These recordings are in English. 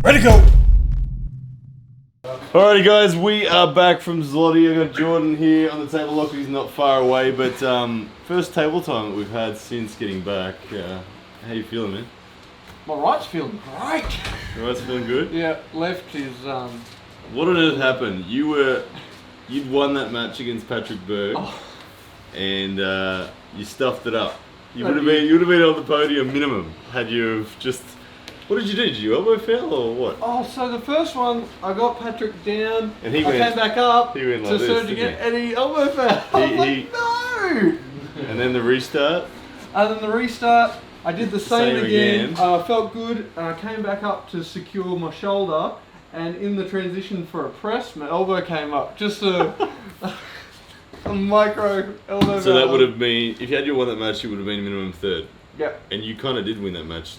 Ready to go! Alrighty guys, we are back from Zloty. I've got Jordan here on the table. Luckily he's not far away, but first table time that we've had since getting back. How you feeling, man? My right's feeling great. Your right's feeling good? Yeah, left is What on earth happened? You'd won that match against Patrick Berg, and you stuffed it up. You would have been on the podium minimum had you have just. What did you do? Did you elbow foul or what? Oh, so the first one I got Patrick down. And he I came back up he went like to this, surge again, and he elbow foul. I was like, no! And then the restart. And then the restart, I did the same again. I felt good, and I came back up to secure my shoulder. And in the transition for a press, my elbow came up. Just a micro elbow. So that would have been, if you had won that match, you would have been minimum third. Yep. And you kind of did win that match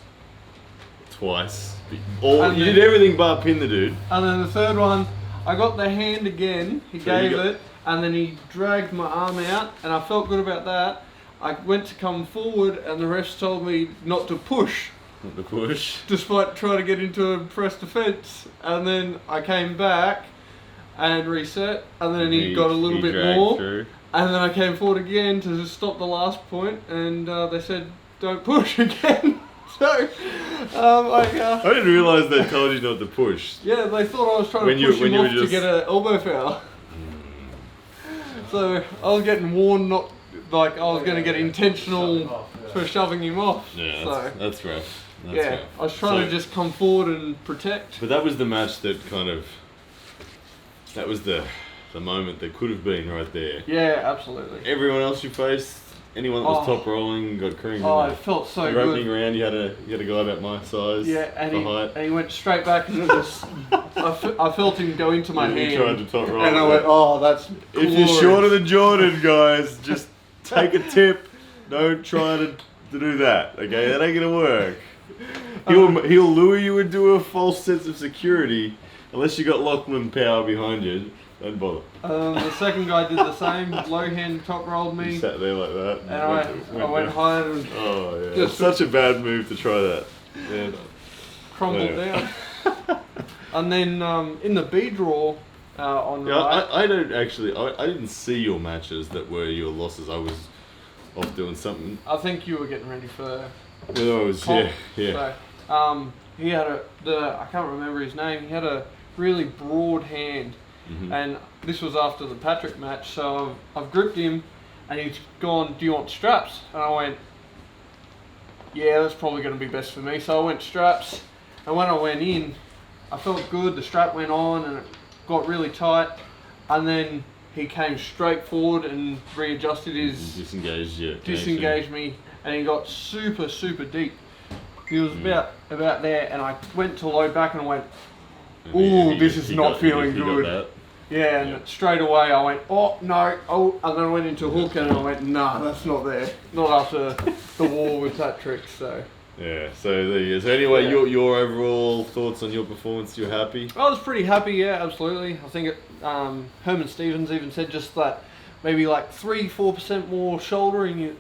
twice. You did everything but pin the dude. And then the third one, I got the hand again. He gave it, and then he dragged my arm out, and I felt good about that. I went to come forward, and the refs told me not to push. Not to push. Despite trying to get into a press defense. And then I came back and reset, and then he got a little bit more. Through. And then I came forward again to stop the last point, and they said, don't push again. So, I didn't realise they told you not to push. Yeah, they thought I was trying to push him off to get an elbow foul. So I was getting warned, not like I was going to get intentional for shoving him off. Yeah, that's rough. I was trying to just come forward and protect. But that was the match that that was the moment that could have been right there. Yeah, absolutely. Everyone else you faced, anyone that was top rolling, got creamed. It felt so good. Your opening round, you had a guy about my size. Yeah, and he went straight back, and it was, I felt him go into my hand. He tried to top roll. And I went, oh, that's glorious. If you're shorter than Jordan, guys, just take a tip. Don't try to do that. Okay, that ain't gonna work. He'll lure you into a false sense of security, unless you got Lachlan power behind you. Don't bother. The second guy did the same. Low hand top rolled me. You sat there like that. And I went higher. And it's such a bad move to try that. Yeah. Crumbled down. And then in the B draw on the right. I don't actually. I didn't see your matches that were your losses. I was off doing something. I think you were getting ready for. Yeah, I was. Yeah. So, he had I can't remember his name. He had a really broad hand. Mm-hmm. And this was after the Patrick match, so I've gripped him, and he's gone, do you want straps? And I went, yeah, that's probably going to be best for me. So I went straps, and when I went in, I felt good, the strap went on, and it got really tight, and then he came straight forward and readjusted his... Disengaged me, and he got super, super deep. He was about there, and I went to load back, and I went, ooh, this is not feeling good. Yeah, and straight away I went, oh, no, and then I went into hook and I went, nah, that's not there. Not after the war with Patrick, so. Yeah, so there you go. So anyway, your overall thoughts on your performance, you're happy? I was pretty happy, yeah, absolutely. I think Herman Stevens even said just that maybe like 3-4% more shouldering,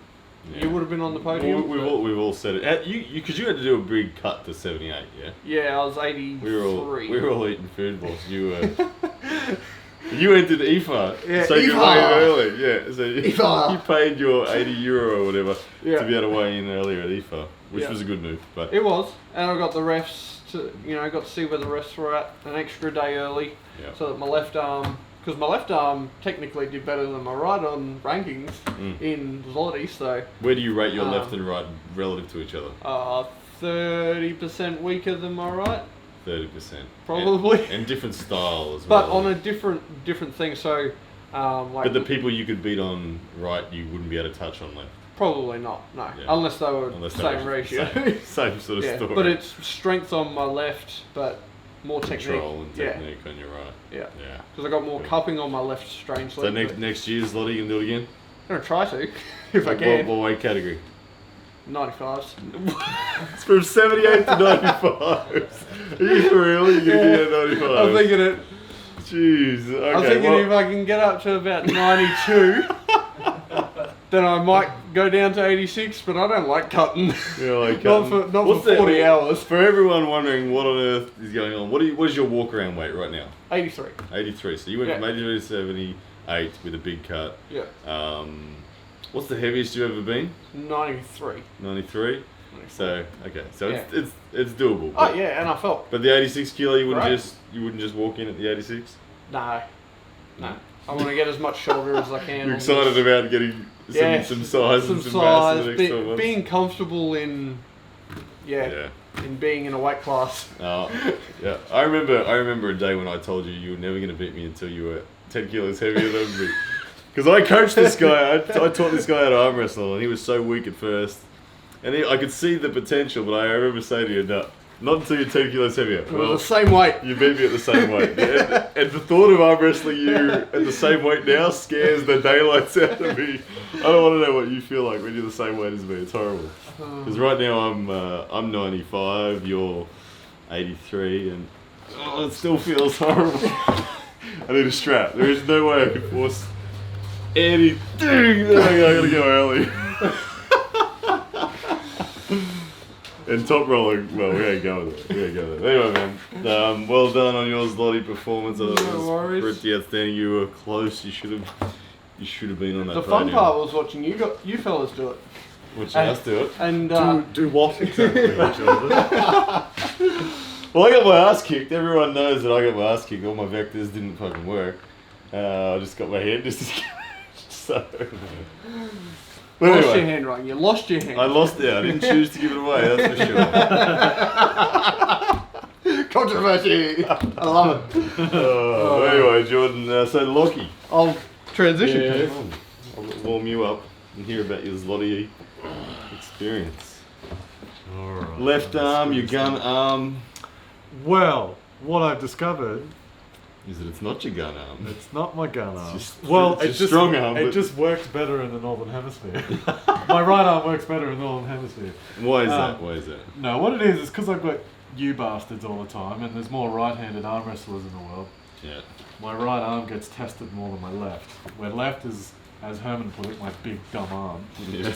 you would have been on the podium. Well, we've all said it. Because you had to do a big cut to 78, yeah? Yeah, I was 83. We were all eating food whilst you were... You entered IFA, so you weighed early. Yeah, so you paid your €80 or whatever to be able to weigh in earlier at IFA, which was a good move. But it was, and I got the refs to, got to see where the refs were at an extra day early, so that my left arm, because my left arm technically did better than my right on rankings in Zloty. So where do you rate your left and right relative to each other? 30% weaker than my right. 30%. Probably. And different style as well. But on a different thing, so... but the people you could beat on right, you wouldn't be able to touch on left? Probably not, no. Yeah. Unless they were the same ratio. Same sort of story. But it's strength on my left, but more technique. Control and technique on your right. Yeah. Because I got more cupping on my left, strangely. So next year's Zloty, you can do it again? I'm going to try to, if I can. What weight category? 95s. It's from 78 to 95s. Are you for real? You're going to get 95s? I'm thinking it. Jeez. Okay, I'm thinking if I can get up to about 92, then I might go down to 86, but I don't like cutting. Yeah, like not for 40 hours. For everyone wondering what on earth is going on, what is your walk around weight right now? 83. 83. So you went from 83 to 78 with a big cut. Yeah. What's the heaviest you've ever been? 93. 93. So okay, so it's doable. Oh yeah, and I felt. But the 86 kilo, you wouldn't just walk in at the 86. No. I want to get as much shoulder as I can. You're excited about getting some size and some mass in the next 12 months. Being comfortable in in being in a weight class. Oh, yeah. I remember a day when I told you were never going to beat me until you were 10 kilos heavier than me. Because I coached this guy, I taught this guy how to arm wrestle, and he was so weak at first. And I could see the potential, but I remember saying to you, no, not until you're 10 kilos heavier. Well, the same weight. You beat me at the same weight. And the thought of arm wrestling you at the same weight now scares the daylights out of me. I don't want to know what you feel like when you're the same weight as me. It's horrible. Because right now I'm 95, you're 83, and it still feels horrible. I need a strap. There is no way I can force anything. I gotta go early. And top rolling, well, we ain't going there. Anyway, man, well done on your Zloty performance. No worries. Pretty outstanding. You were close. You should have been on that. The podium. fun part was watching you fellas do it. Watching us do it. And do what exactly? Well, I got my ass kicked. Everyone knows that I got my ass kicked. All my vectors didn't fucking work. I just got my hand so. But lost anyway, your hand, right? You lost your hand. I lost it. I didn't choose to give it away. That's for sure. Controversy. I love it. Anyway, Jordan. So Lockie. I'll transition to you. I'll warm you up and hear about your Zloty experience. Alright. Left arm, your gun arm. Well, what I've discovered Is that it's not your gun arm. it's not my gun arm. It's It just strong arm. It but just works better in the northern hemisphere. My right arm works better in the northern hemisphere. Why is that? Why is that? No, what it is because I've got you bastards all the time, and there's more right-handed arm wrestlers in the world. Yeah. My right arm gets tested more than my left. Where left is, as Herman put it, my big dumb arm. Yeah.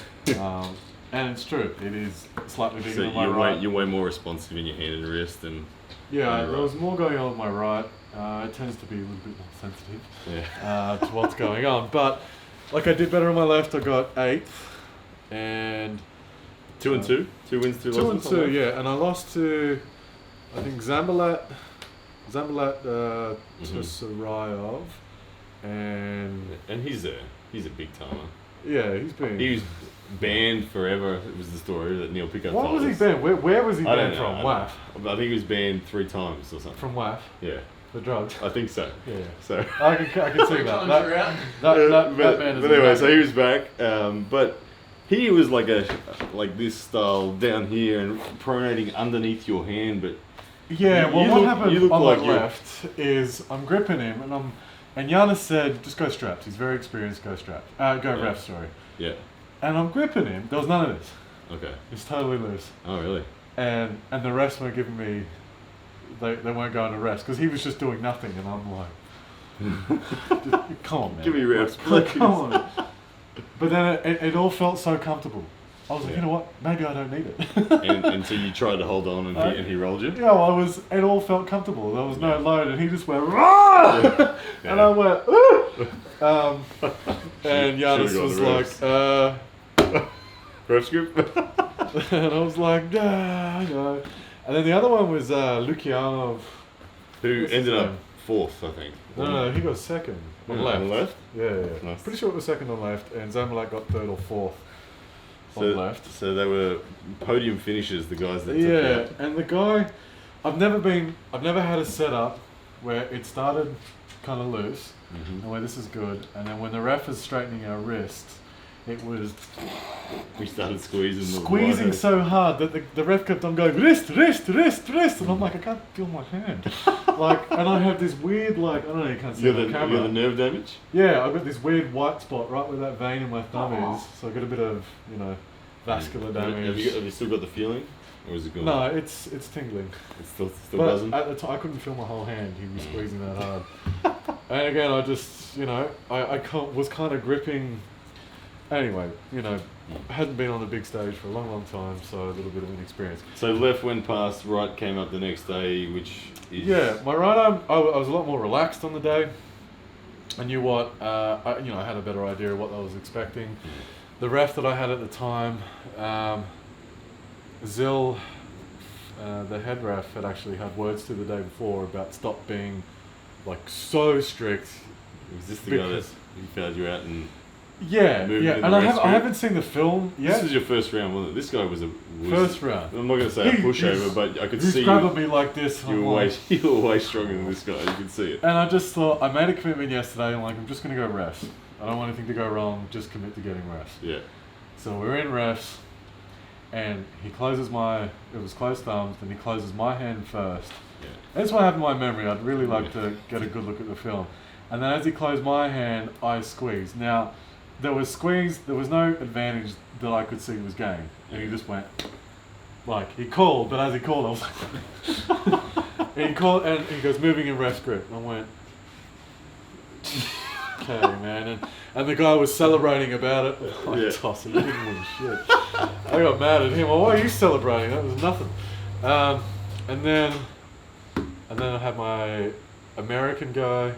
And it's true. It is slightly bigger So than my right. you're way more responsive in your hand and wrist, and Yeah, Right. there was more going on with my right. It tends to be a little bit more sensitive yeah. to what's going on. But like I did better on my left. I got 8th and 2 and 2, 2 wins, 2 losses. 2 and 2, yeah. And I lost to I think Zambalat to Sarayov, And he's a big timer. yeah, he's been. He was banned forever. It was the story that Neil Pickup What told was he us. banned? Where was he I don't banned know. from? WAF. I think he was banned 3 times or something. From WAF Yeah, for drugs. I think so. Yeah, So. I can see that. Times are out. That but man is anyway, a so he was back, but he was like this style down here and pronating underneath your hand, but Yeah, You well, look- what you happened look on like my you- left is I'm gripping him, and Giannis said, just go strapped. He's very experienced, go strapped. Go Yeah. ref, sorry. yeah, And I'm gripping him. There was none of this. okay. It's totally loose. Oh really? And the refs weren't giving me, they weren't going to rest because he was just doing nothing, and I'm like, come on, man. Give me reps, Like, please. come on. But then it all felt so comfortable. I was like, Yeah. you know what? Maybe I don't need it. And so you tried to hold on, and he rolled you. Yeah, it all felt comfortable. There was no load, and he just went, "Rah!" And I went, "Ooh!" And Giannis Should've was gone like, Ref scoop. and I was like, nah, no. And then the other one was Lukyanov. Who What's his ended up name? 4th, I think. No, he got second on Yeah, left. on left? Yeah. Nice. Pretty sure it was second on left, and Zamalek got 3rd or 4th on left. So they were podium finishers, the guys that took Yeah, out. and the guy, I've never had a setup where it started kind of loose, Mhm. and where this is good, and then when the ref is straightening our wrists, it was We started squeezing squeezing so hard that the ref kept on going wrist, wrist, wrist, wrist, and I'm like, I can't feel my hand. And I have this weird, I don't know, you can't see You're it on the camera. nerve damage? Yeah, I've got this weird white spot right where that vein in my thumb is, so I got a bit of, vascular damage. Have you still got the feeling? Or is it gone? No, it's tingling. It's still But buzzing? at the time, I couldn't feel my whole hand. He was squeezing that hard. And again, I just, I was kind of gripping. Anyway, hadn't been on the big stage for a long time, so a little bit of inexperience. So left went past, right came up the next day, which is... Yeah, my right arm, I was a lot more relaxed on the day. I knew what, I had a better idea of what I was expecting. The ref that I had at the time, Zil, the head ref, had actually had words to the day before about stop being like so strict. Was this the guy that he found you out and... Yeah, and I haven't seen the film yet. This was your first round, wasn't it? This guy was first round. I'm not going to say a pushover, but I could see he's grabbing me like this. You were way stronger than this guy. You could see it. And I just thought, I made a commitment yesterday. I'm just going to go refs. I don't want anything to go wrong. Just commit to getting refs. Yeah. So we're in refs, and he closes it was closed thumbs, and he closes my hand first. Yeah. That's what happened in my memory. I'd really like to get a good look at the film. And then as he closed my hand, I squeezed. Now, there was no advantage that I could see was gained. And he just went, he called, but as he called, I was like, he called, and he goes, moving in ref grip. And I went, okay, man. And the guy was celebrating about it. Tossing, he didn't win shit. I got mad at him. Well, why are you celebrating? That was nothing. And then I had my American guy.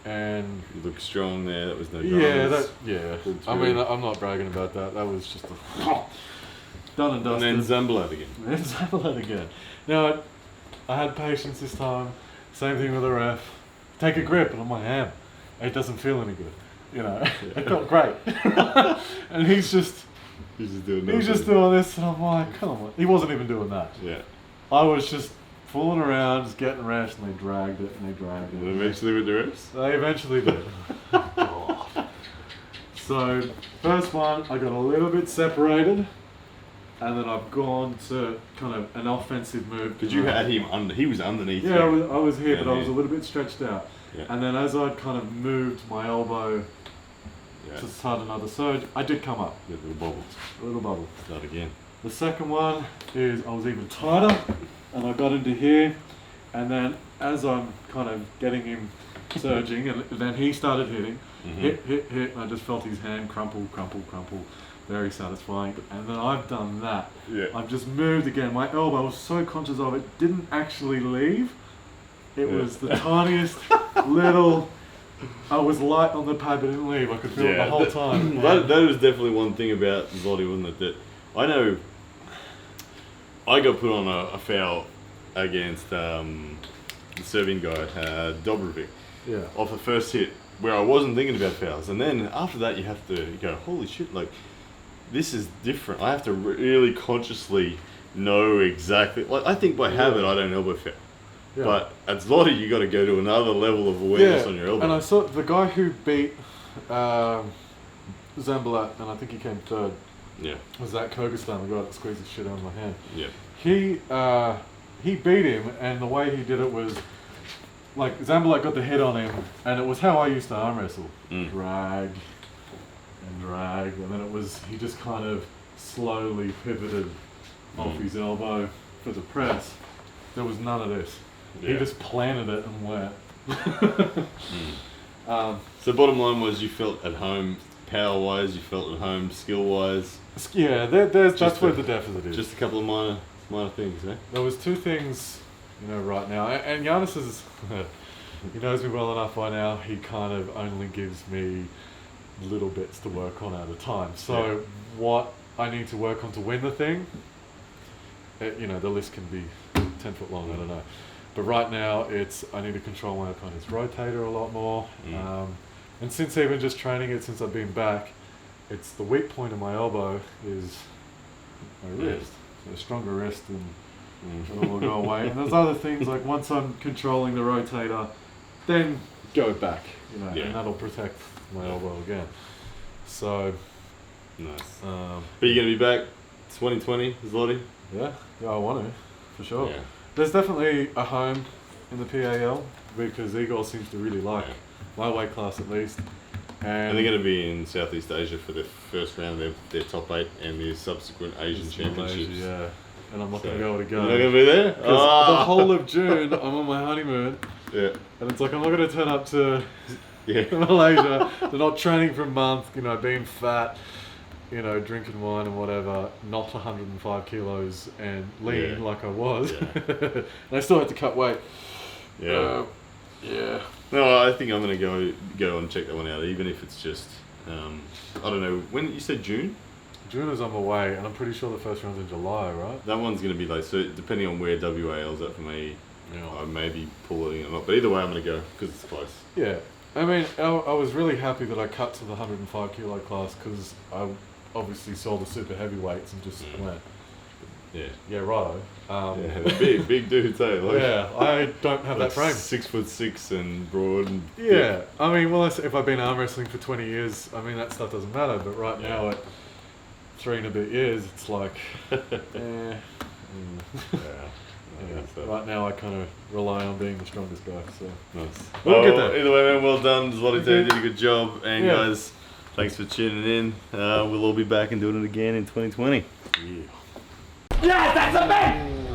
And you look strong there. That was no dramas. I mean, I'm not bragging about that. That was just done and dusted. And then Zambalat again. Now, I had patience this time. Same thing with the ref. Take a grip, and I'm like, it doesn't feel any good. It felt great. And he's just doing this, and I'm like, come on. He wasn't even doing that. Yeah. I was just fooling around, just getting refs, and they dragged it, and they dragged it. And eventually with the refs? They eventually did. So, first one, I got a little bit separated, and then I've gone to kind of an offensive move. Because you had him he was underneath you. Yeah, I was here, but I was a little bit stretched out. Yeah. And then as I'd kind of moved my elbow to start another surge, I did come up. Yeah, a little bubble. Start again. The second one is I was even tighter. And I got into here, and then as I'm kind of getting him surging, and then he started hitting, hit, and I just felt his hand crumple, very satisfying. And then I've done that. Yeah. I've just moved again. My elbow, I was so conscious of it, didn't actually leave. It was the tiniest little... I was light on the pad, but didn't leave. I could feel it the whole time. That was definitely one thing about Zloty, wasn't it? That I know... I got put on a foul against the Serbian guy, Debrief, off the first hit, where I wasn't thinking about fouls. And then after that, you have to go, holy shit, this is different. I have to really consciously know exactly. I think by habit, I don't elbow foul. Yeah. But at Zloty, you got to go to another level of awareness on your elbow. And I saw the guy who beat Zambalat, and I think he came third. Yeah. Was that Kyrgyzstan, the guy that squeezed the shit out of my hand. Yeah. He beat him, and the way he did it was, Zambalat got the hit on him, and it was how I used to arm wrestle. Drag, and then he just kind of slowly pivoted off his elbow for the press. There was none of this. Yeah. He just planted it and went. So bottom line was you felt at home power-wise, you felt at home skill-wise. Yeah, that's where the deficit is. Just a couple of minor things, eh? There was two things, right now. And Giannis he knows me well enough by now. He kind of only gives me little bits to work on at a time. So what I need to work on to win the thing, the list can be 10 foot long, I don't know. But right now, I need to control my opponent's rotator a lot more. And since even just training it, since I've been back, it's the weak point of my elbow is my wrist. So a stronger wrist and it will go away. And there's other things, like once I'm controlling the rotator, then go back, and that'll protect my elbow again. So... Nice. But you're going to be back 2020, Zloty? Yeah, I want to, for sure. Yeah. There's definitely a home in the PAL because Igor seems to really like my weight class at least. And they're going to be in Southeast Asia for the first round of their top 8 and the subsequent Asian Championships. Yeah, and I'm not going to be able to go. You're not going to be there? Because the whole of June, I'm on my honeymoon. Yeah. And it's like, I'm not going to turn up to Malaysia. They're not training for a month, being fat. you know, drinking wine and whatever, not 105 kilos and lean Yeah. like I was. Yeah. And I still had to cut weight. Yeah. Yeah. No, I think I'm gonna go and check that one out, even if it's just I don't know. When you said June, June is on my way, and I'm pretty sure the first round's in July, right? that one's gonna be like, so depending on where WAL's at for me, I may be pulling it or not. But either way, I'm gonna go because it's close. Yeah. I mean, I was really happy that I cut to the 105 kilo class because I obviously saw the super heavyweights and just went, yeah, righto. Yeah, they're big dudes, eh? Like, Yeah, I don't have that frame. 6'6" and broad. And Yeah, I mean, well, if I've been arm wrestling for 20 years, I mean, that stuff doesn't matter. But right now, at 3 and a bit years, it's like, Yeah. Yeah. Right now, I kind of rely on being the strongest guy. So Nice. We'll get there. Either way, man, well done. Zloty Tur did a good job. And Yeah. guys, thanks for tuning in. We'll all be back and doing it again in 2020. yeah. Yes, that's a man!